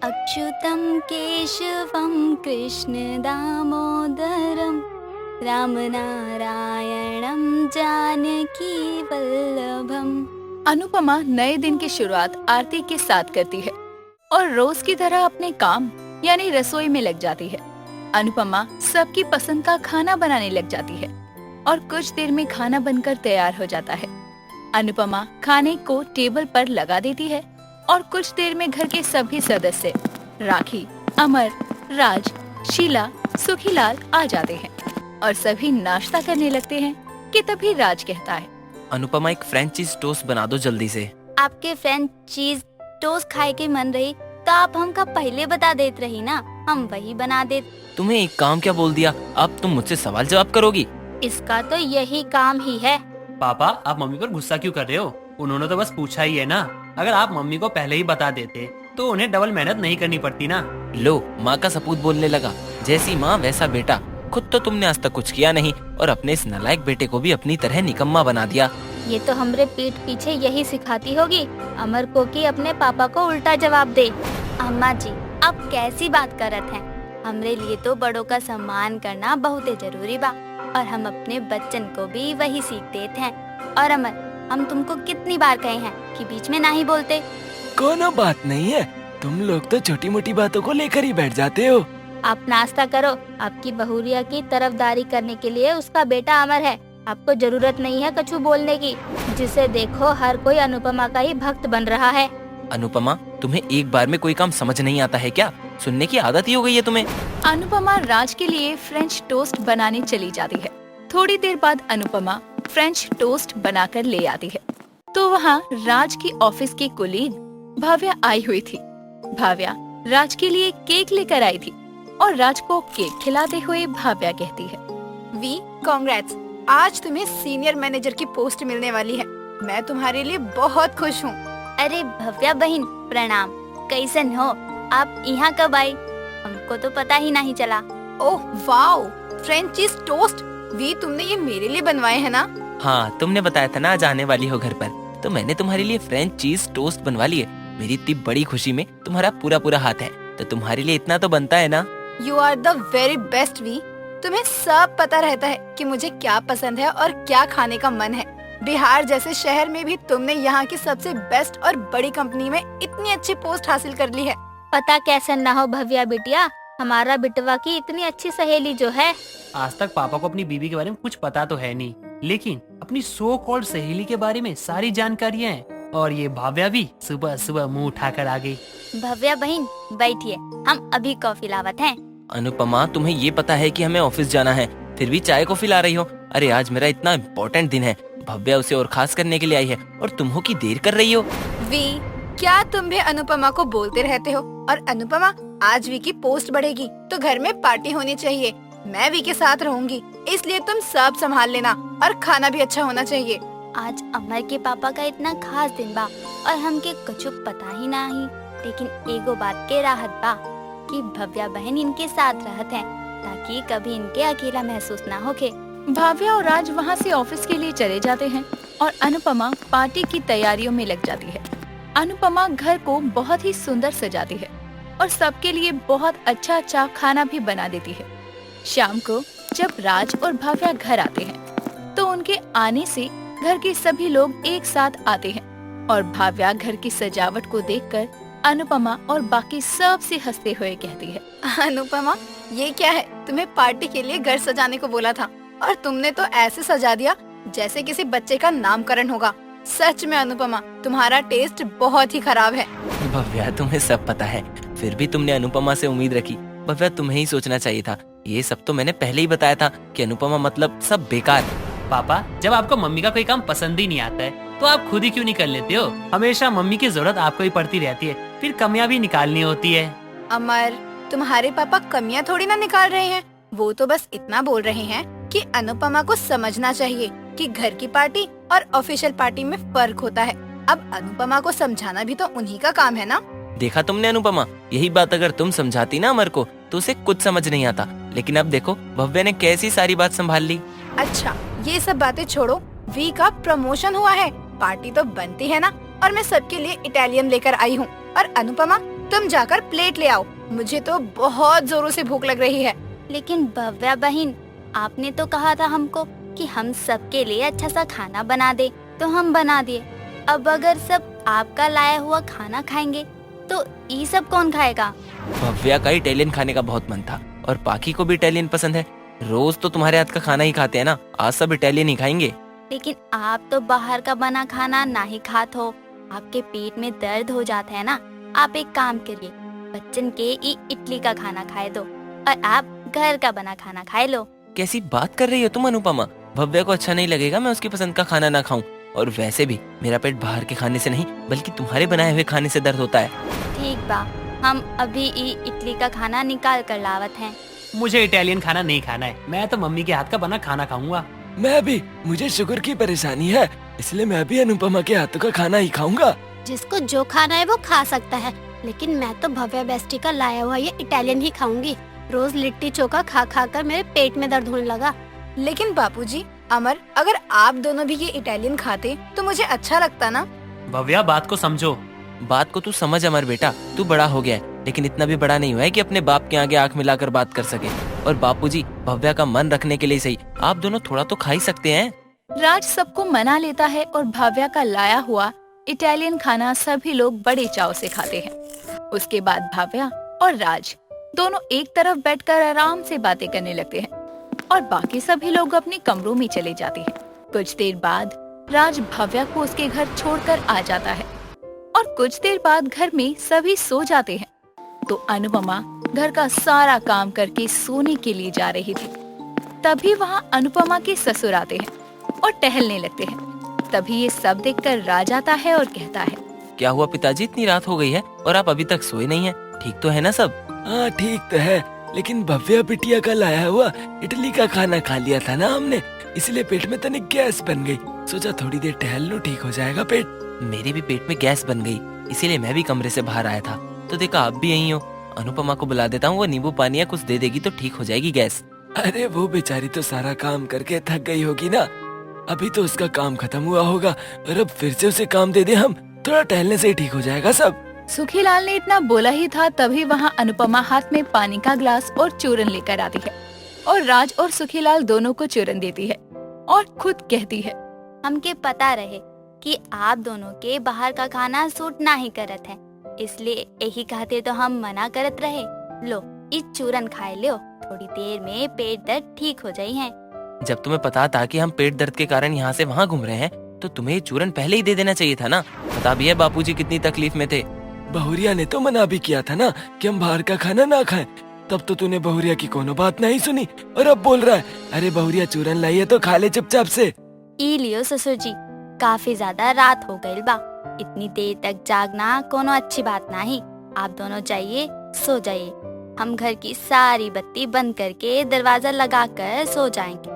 अच्युतं केशवं कृष्णदामोदरं रामनारायणं जानकी वल्लभम। अनुपमा नए दिन की शुरुआत आरती के साथ करती है और रोज की तरह अपने काम यानी रसोई में लग जाती है। अनुपमा सबकी पसंद का खाना बनाने लग जाती है और कुछ देर में खाना बनकर तैयार हो जाता है। अनुपमा खाने को टेबल पर लगा देती है और कुछ देर में घर के सभी सदस्य राखी, अमर, राज, शीला, सुखीलाल आ जाते हैं और सभी नाश्ता करने लगते हैं कि तभी राज कहता है, अनुपमा एक फ्रेंच चीज टोस्ट बना दो जल्दी से। आपके फ्रेंच चीज टोस्ट खाए के मन रही तो आप हमका पहले बता देते रही ना, हम वही बना देते। तुम्हें एक काम क्या बोल दिया, अब तुम मुझसे सवाल जवाब करोगी? इसका तो यही काम ही है। पापा आप मम्मी पर गुस्सा क्यों कर रहे हो? उन्होंने तो बस पूछा ही है ना। अगर आप मम्मी को पहले ही बता देते तो उन्हें डबल मेहनत नहीं करनी पड़ती ना। लो, माँ का सपूत बोलने लगा। जैसी माँ वैसा बेटा। खुद तो तुमने आज तक कुछ किया नहीं और अपने इस नालायक बेटे को भी अपनी तरह निकम्मा बना दिया। ये तो हमरे पीठ पीछे यही सिखाती होगी अमर को कि अपने पापा को उल्टा जवाब दे। अम्मा जी, आप कैसी बात करत हैं? हमरे लिए तो बड़ों का सम्मान करना बहुत जरूरी बा और हम अपने बच्चन को भी वही सीख देते हैं। और अमर, हम तुमको कितनी बार कहे हैं कि बीच में ना ही बोलते। कोनो बात नहीं है, तुम लोग तो छोटी मोटी बातों को लेकर ही बैठ जाते हो। आप नाश्ता करो। आपकी बहुरिया की तरफदारी करने के लिए उसका बेटा अमर है। आपको जरूरत नहीं है कछु बोलने की। जिसे देखो हर कोई अनुपमा का ही भक्त बन रहा है। अनुपमा, तुम्हें एक बार में कोई काम समझ नहीं आता है क्या? सुनने की आदत ही हो गई है तुम्हें। अनुपमा राज के लिए फ्रेंच टोस्ट बनाने चली जाती है। थोड़ी देर बाद अनुपमा फ्रेंच टोस्ट बनाकर ले आती है तो वहाँ राज की ऑफिस की कुलीग भाव्या आई हुई थी। भाव्या राज के लिए केक लेकर आई थी और राज को केक खिलाते हुए भाव्या कहती है, वी कांग्रेट्स, आज तुम्हें सीनियर मैनेजर की पोस्ट मिलने वाली है। मैं तुम्हारे लिए बहुत खुश हूँ। अरे भव्या बहन, प्रणाम। कैसन हो आप? यहाँ कब आई? हमको तो पता ही नहीं चला। Oh wow, French cheese toast. V, तुमने ये मेरे लिए बनवाए हैं ना? हाँ, तुमने बताया था ना आज आने वाली हो घर पर, तो मैंने तुम्हारे लिए फ्रेंच चीज टोस्ट बनवा लिए। मेरी इतनी बड़ी खुशी में तुम्हारा पूरा पूरा हाथ है, तो तुम्हारे लिए इतना तो बनता है ना। You are the very best V. तुम्हें सब पता रहता है कि मुझे क्या पसंद है और क्या खाने का मन है। बिहार जैसे शहर में भी तुमने यहाँ की सबसे बेस्ट और बड़ी कंपनी में इतनी अच्छी पोस्ट हासिल कर ली है। पता कैसे न हो भव्या बिटिया, हमारा बिटवा की इतनी अच्छी सहेली जो है। आज तक पापा को अपनी बीवी के बारे में कुछ पता तो है नहीं, लेकिन अपनी सो कॉल्ड सहेली के बारे में सारी जानकारियाँ हैं। और ये भाव्या भी सुबह सुबह मुंह उठाकर आ गई। भव्या बहन बैठिए, हम अभी कॉफी लावत हैं। अनुपमा, तुम्हें ये पता है कि हमें ऑफिस जाना है, फिर भी चाय कॉफी ला रही हो? अरे आज मेरा इतना इम्पोर्टेंट दिन है, भव्या उसे और खास करने के लिए आई है और तुम हो कि देर कर रही हो। वी, क्या तुम भी अनुपमा को बोलते रहते हो? और अनुपमा, आज वी की पोस्ट बढ़ेगी तो घर में पार्टी होनी चाहिए। मैं वी के साथ रहूंगी, इसलिए तुम सब संभाल लेना और खाना भी अच्छा होना चाहिए। आज अमर के पापा का इतना खास दिन बा और हमके कुछ पता ही नहीं, लेकिन एगो बात के राहत बा कि भव्या बहन इनके साथ रहत हैं ताकि कभी इनके अकेला महसूस ना होके। भाव्या और राज वहाँ से ऑफिस के लिए चले जाते हैं और अनुपमा पार्टी की तैयारियों में लग जाती है। अनुपमा घर को बहुत ही सुंदर सजाती है और सबके लिए बहुत अच्छा अच्छा खाना भी बना देती है। शाम को जब राज और भाव्या घर आते हैं तो उनके आने से घर के सभी लोग एक साथ आते हैं और भाव्या घर की सजावट को देखकर अनुपमा और बाकी सब से हंसते हुए कहती है, अनुपमा, ये क्या है? तुम्हें पार्टी के लिए घर सजाने को बोला था और तुमने तो ऐसे सजा दिया जैसे किसी बच्चे का नामकरण होगा। सच में अनुपमा, तुम्हारा टेस्ट बहुत ही खराब है। भव्या, तुम्हें सब पता है, फिर भी तुमने अनुपमा से उम्मीद रखी। भव्या, तुम्हें ही सोचना चाहिए था। ये सब तो मैंने पहले ही बताया था कि अनुपमा मतलब सब बेकार। पापा, जब आपको मम्मी का कोई काम पसंद ही नहीं आता है तो आप खुद ही क्यों नहीं कर लेते हो? हमेशा मम्मी की जरूरत आपको ही पड़ती रहती है, फिर कमियां भी निकालनी होती है। अमर, तुम्हारे पापा कमियां थोड़ी ना निकाल रहे हैं, वो तो बस इतना बोल रहे हैं कि अनुपमा को समझना चाहिए कि घर की पार्टी और ऑफिशियल पार्टी में फर्क होता है। अब अनुपमा को समझाना भी तो उन्हीं का काम है ना। देखा तुमने अनुपमा, यही बात अगर तुम समझाती ना अमर को तो उसे कुछ समझ नहीं आता, लेकिन अब देखो भव्या ने कैसी सारी बात संभाल ली। अच्छा, ये सब बातें छोड़ो। वी का प्रमोशन हुआ है, पार्टी तो बनती है ना। और मैं सबके लिए इटालियन लेकर आई हूँ। और अनुपमा, तुम जाकर प्लेट ले आओ, मुझे तो बहुत जोरों से भूख लग रही है। लेकिन भव्या बहन, आपने तो कहा था हमको कि हम सबके लिए अच्छा सा खाना बना दे, तो हम बना दिए। अब अगर सब आपका लाया हुआ खाना खाएंगे तो ये सब कौन खाएगा? भव्या का इटालियन खाने का बहुत मन था और पाखी को भी इटालियन पसंद है। रोज तो तुम्हारे हाथ का खाना ही खाते हैं ना, आज सब इटालियन ही खाएंगे। लेकिन आप तो बाहर का बना खाना ना ही खाते हो, आपके पेट में दर्द हो जाता है ना। आप एक काम करिए, बच्चन के इडली का खाना खाए दो और आप घर का बना खाना खाए लो। कैसी बात कर रही हो तुम अनुपमा? भव्या को अच्छा नहीं लगेगा मैं उसकी पसंद का खाना ना खाऊं। और वैसे भी मेरा पेट बाहर के खाने से नहीं बल्कि तुम्हारे बनाए हुए खाने से दर्द होता है। ठीक बा, हम अभी इडली का खाना निकाल कर लावत हैं। मुझे इटालियन खाना नहीं खाना है, मैं तो मम्मी के हाथ का बना खाना खाऊंगा। मैं भी, मुझे शुगर की परेशानी है, इसलिए मैं भी अनुपमा के हाथों का खाना ही खाऊंगा। जिसको जो खाना है वो खा सकता है, लेकिन मैं तो भव्या बेस्टी का लाया हुआ ये इटालियन ही खाऊंगी। रोज लिट्टी चोखा खा खा कर मेरे पेट में दर्द होने लगा। लेकिन बापूजी, अमर, अगर आप दोनों भी ये इटालियन खाते तो मुझे अच्छा लगता ना। भव्या, बात को समझो। बात को तू समझ अमर बेटा, तू बड़ा हो गया है लेकिन इतना भी बड़ा नहीं हुआ है कि अपने बाप के आगे आंख मिलाकर बात कर सके। और बापूजी, भव्या का मन रखने के लिए सही आप दोनों थोड़ा तो खा ही सकते हैं। राज सबको मना लेता है और भव्या का लाया हुआ इटालियन खाना सभी लोग बड़े चाव से खाते हैं। उसके बाद भव्या और राज दोनों एक तरफ बैठकर आराम से बातें करने लगते हैं और बाकी सभी लोग अपने कमरों में चले जाते हैं। कुछ देर बाद राज भव्या को उसके घर छोड़कर आ जाता है और कुछ देर बाद घर में सभी सो जाते हैं। तो अनुपमा घर का सारा काम करके सोने के लिए जा रही थी। तभी वहाँ अनुपमा के ससुर आते हैं और टहलने लगते हैं। तभी ये सब देखकर राज आता है और कहता है, क्या हुआ पिताजी, इतनी रात हो गई है और आप अभी तक सोए नहीं हैं? ठीक तो है ना सब? हाँ ठीक तो है, लेकिन भव्या बिटिया का लाया हुआ इडली का खाना खा लिया था ना हमने, इसलिए पेट में तनिक गैस बन गई। सोचा थोड़ी देर टहल लूं, ठीक हो जाएगा पेट। मेरे भी पेट में गैस बन गई, इसीलिए मैं भी कमरे से बाहर आया था। तो देखा आप भी यहीं हो। अनुपमा को बुला देता हूँ, वो नींबू पानी या कुछ दे देगी तो ठीक हो जाएगी गैस। अरे वो बेचारी तो सारा काम करके थक गई होगी ना, अभी तो उसका काम खत्म हुआ होगा और अब फिर से उसे काम दे दे हम, थोड़ा टहलने से ही ठीक हो जाएगा सब। सुखीलाल ने इतना बोला ही था तभी वहाँ अनुपमा हाथ में पानी का ग्लास और चूरन लेकर आती है और राज और सुखीलाल दोनों को चूरन देती है और खुद कहती है, हमके पता रहे कि आप दोनों के बाहर का खाना सूट ना ही करत है, इसलिए यही कहते तो हम मना करत रहे। लो इस चूरन खाए लो, थोड़ी देर में पेट दर्द ठीक हो जाई है। जब तुम्हें पता था कि हम पेट दर्द के कारण यहाँ से वहाँ घूम रहे हैं तो तुम्हें ये चूरन पहले ही दे देना चाहिए था ना। पता भी है बापूजी कितनी तकलीफ में थे। बहुरिया ने तो मना भी किया था ना कि हम बाहर का खाना ना खाएं, तब तो तूने बहुरिया की कोनो बात नहीं सुनी और अब बोल रहा है अरे बहुरिया चूरन लाई है तो खा ले चुपचाप से। ई लियो ससुर जी, काफी ज्यादा रात हो गई बा, इतनी देर तक जागना कोनो अच्छी बात नहीं। आप दोनों जाइए, सो जाइए। हम घर की सारी बत्ती बंद करके दरवाजा लगाकर सो जाएंगे।